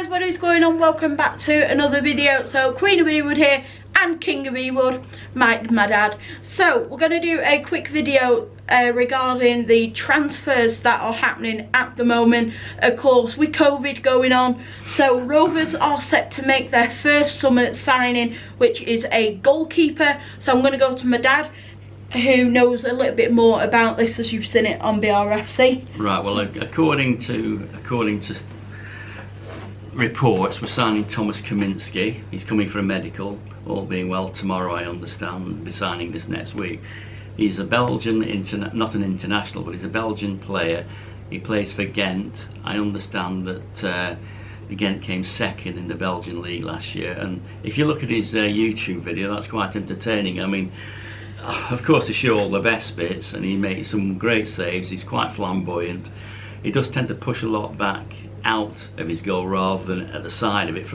guys, what is going on? Welcome back to another video. So Queen of Ewood here and King of Ewood, my dad. So we're going to do a quick video regarding the transfers that are happening at the moment. Of course, with COVID going on, so Rovers are set to make their first summer signing, which is a goalkeeper. So I'm going to go to my dad, who knows a little bit more about this, as you've seen it on BRFC. Right, well, according to reports, we're signing Thomas Kaminski. He's coming for a medical, all being well tomorrow, I understand. We'll be signing this next week. He's a Belgian, not an international, but he's a Belgian player. He plays for Ghent. I understand that Ghent came second in the Belgian league last year, and if you look at his YouTube video, that's quite entertaining. I mean, of course they show all the best bits, and he makes some great saves. He's quite flamboyant. He does tend to push a lot back out of his goal rather than at the side of it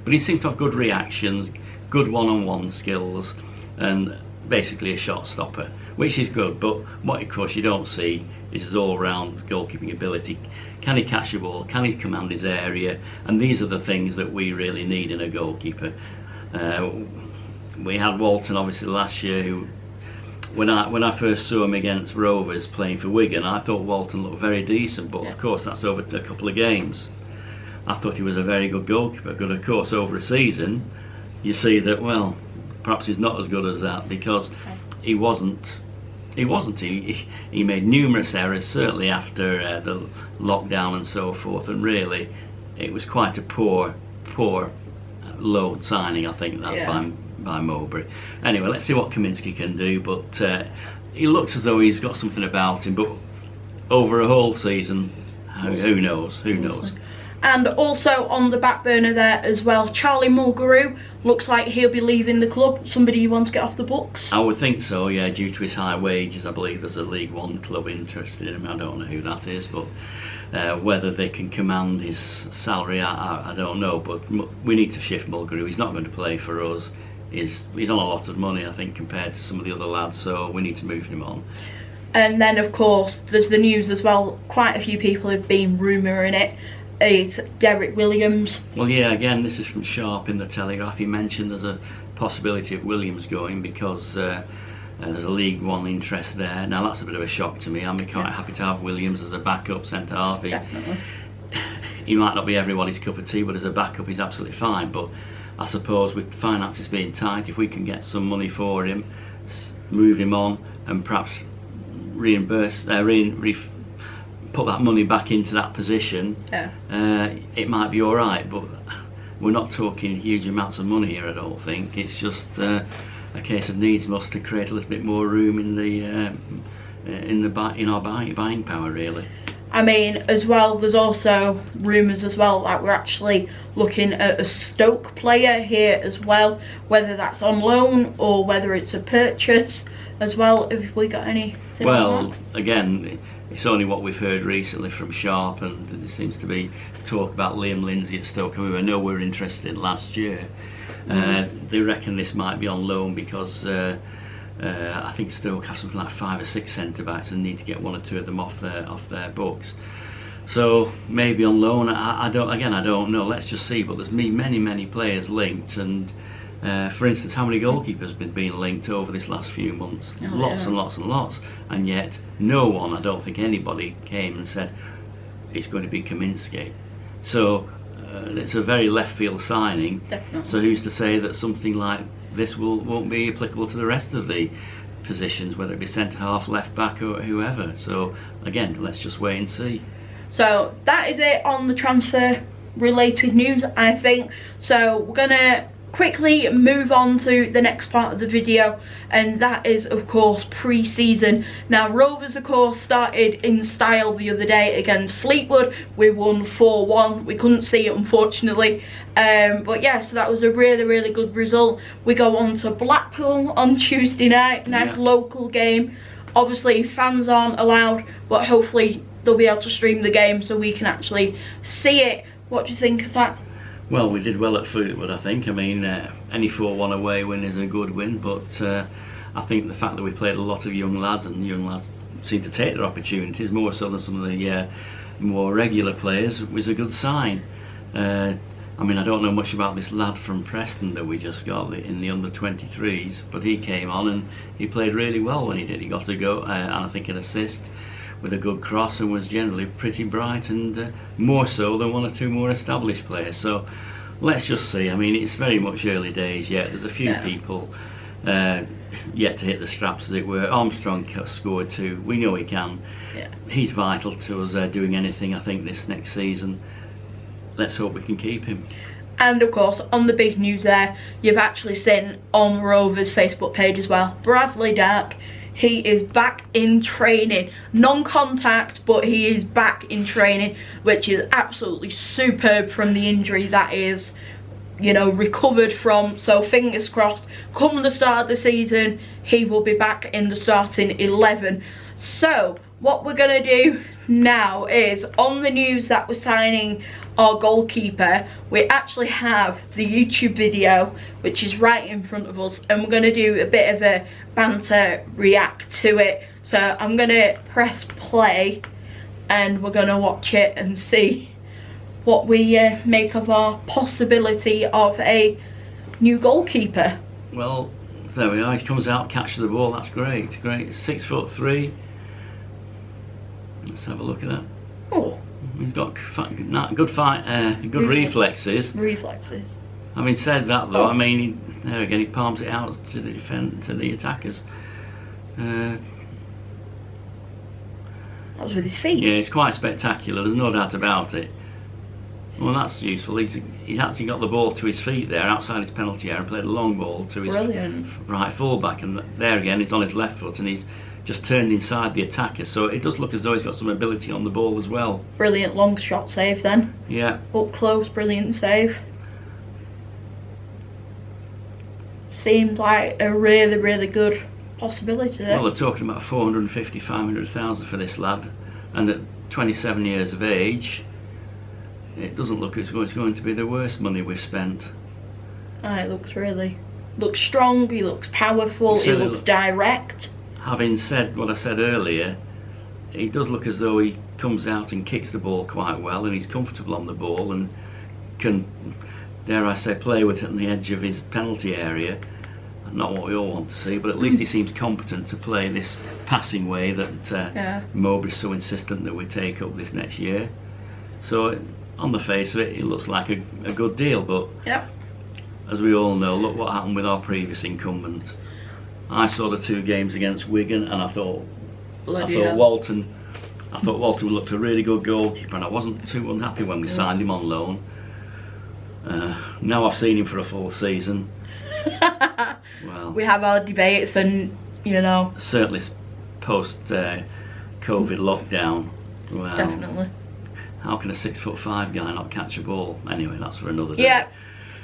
but he seems to have good reactions, good one-on-one skills, and basically a shot stopper, which is good. But what of course you don't see is his all-round goalkeeping ability. Can he catch the ball? Can he command his area? And these are the things that we really need in a goalkeeper. We had Walton obviously last year, who when I first saw him against Rovers playing for Wigan, I thought Walton looked very decent, but of course that's over a couple of games. I thought he was a very good goalkeeper, but of course over a season you see that, well, perhaps he's not as good as that, because he made numerous errors, certainly after the lockdown and so forth, and really it was quite a poor loan signing, I think, that by Mowbray. Anyway, let's see what Kaminski can do, but he looks as though he's got something about him, but over a whole season, who knows. And also on the back burner there as well, Charlie Mulgrew looks like he'll be leaving the club. Somebody you want to get off the books? I would think so, yeah, due to his high wages. I believe there's a League One club interested in him. I don't know who that is, but whether they can command his salary, I don't know. But we need to shift Mulgrew. He's not going to play for us. He's on a lot of money, I think, compared to some of the other lads, so we need to move him on. And then of course there's the news as well, quite a few people have been rumouring it. It's Derek Williams. Well, yeah, again, this is from Sharp in the Telegraph. He mentioned there's a possibility of Williams going because there's a League One interest there. Now that's a bit of a shock to me. I'm quite happy to have Williams as a backup centre half. He might not be everybody's cup of tea, but as a backup he's absolutely fine. But I suppose with finances being tight, if we can get some money for him, move him on, and perhaps reimburse, put that money back into that position, it might be all right. But we're not talking huge amounts of money here, I don't think. It's just a case of needs must to create a little bit more room in our buying power, really. I mean, as well, there's also rumours as well that we're actually looking at a Stoke player here as well, whether that's on loan or whether it's a purchase as well. Have we got anything? Well, again, it's only what we've heard recently from Sharp, and there seems to be talk about Liam Lindsay at Stoke, who I know we were interested in last year. They reckon this might be on loan because I think Stoke have something like 5 or 6 centre backs and need to get 1 or 2 of them off their books. So maybe on loan. I don't know. Let's just see. But there's many players linked, and for instance, how many goalkeepers have been linked over this last few months? Lots and lots, and yet no one, I don't think anybody, came and said it's going to be Kaminski. So it's a very left field signing. Definitely. So who's to say that something like this won't be applicable to the rest of the positions, whether it be centre half, left back, or whoever. So again, let's just wait and see. So that is it on the transfer related news, I think. So we're gonna quickly move on to the next part of the video, and that is of course pre-season. Now Rovers of course started in style the other day against Fleetwood. We won 4-1. We couldn't see it unfortunately, but yeah, so that was a really good result. We go on to Blackpool on Tuesday night. Nice local game. Obviously fans aren't allowed, but hopefully they'll be able to stream the game so we can actually see it. What do you think of that? Well, we did well at Fleetwood, I think. I mean, any 4-1 away win is a good win, but I think the fact that we played a lot of young lads, and young lads seem to take their opportunities more so than some of the more regular players, was a good sign. I mean, I don't know much about this lad from Preston that we just got in the under-23s, but he came on and he played really well when he did. He got a go and I think an assist with a good cross, and was generally pretty bright, and more so than one or two more established players. So let's just see. I mean, it's very much early days yet. There's a few people yet to hit the straps, as it were. Armstrong scored 2. We know he can. He's vital to us doing anything, I think, this next season. Let's hope we can keep him. And of course, on the big news there, you've actually seen on Rovers' Facebook page as well, Bradley Dark, he is back in training. Non-contact, but he is back in training, which is absolutely superb from the injury that is, you know, recovered from. So fingers crossed, come the start of the season, he will be back in the starting 11. So what we're going to do now is, on the news that we're signing our goalkeeper, we actually have the YouTube video which is right in front of us, and we're going to do a bit of a banter react to it. So I'm going to press play and we're going to watch it and see what we make of our possibility of a new goalkeeper. Well, there we are. He comes out, catches the ball. That's great. 6'3". Let's have a look at that. Oh, he's got good reflexes. Having said that, though, I mean, there again, he palms it out to the attackers. That was with his feet. Yeah, it's quite spectacular. There's no doubt about it. Well, that's useful. He's actually got the ball to his feet there, outside his penalty area, and played a long ball to his right fullback. And there again, he's on his left foot, and he's just turned inside the attacker. So it does look as though he's got some ability on the ball as well. Brilliant long shot save then. Yeah. Up close, brilliant save. Seemed like a really, really good possibility there. Well, they're talking about 450, 500,000 for this lad, and at 27 years of age, it doesn't look as though it's going to be the worst money we've spent. It looks strong, he looks powerful, he looks direct. Having said what I said earlier, he does look as though he comes out and kicks the ball quite well, and he's comfortable on the ball and can, dare I say, play with it on the edge of his penalty area. Not what we all want to see, but at least he seems competent to play this passing way that Mowbray's so insistent that we take up this next year. So on the face of it, it looks like a good deal, but as we all know, look what happened with our previous incumbent. I saw the 2 games against Wigan, and I thought Walton looked a really good goalkeeper, and I wasn't too unhappy when we signed him on loan. Now I've seen him for a full season. Well, we have our debates, and you know, certainly post COVID lockdown. Well, definitely. How can a 6'5" guy not catch a ball? Anyway, that's for another day. Yeah.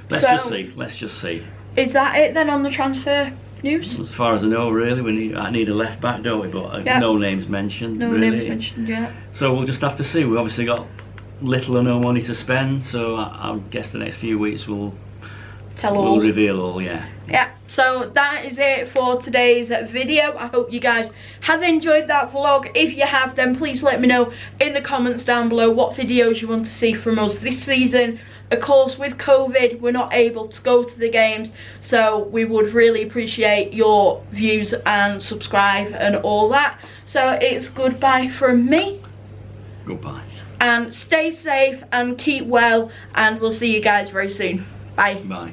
Let's just see. Is that it then on the transfer news? As far as I know, really, I need a left back, don't we? But no names mentioned. No names mentioned yet. So we'll just have to see. We've obviously got little or no money to spend, so I guess the next few weeks we'll reveal all. Yeah, so that is it for today's video. I hope you guys have enjoyed that vlog. If you have, then please let me know in the comments down below what videos you want to see from us this season. Of course, with COVID, we're not able to go to the games, so we would really appreciate your views and subscribe and all that. So it's goodbye from me. Goodbye. And stay safe and keep well, and we'll see you guys very soon. Bye. Bye.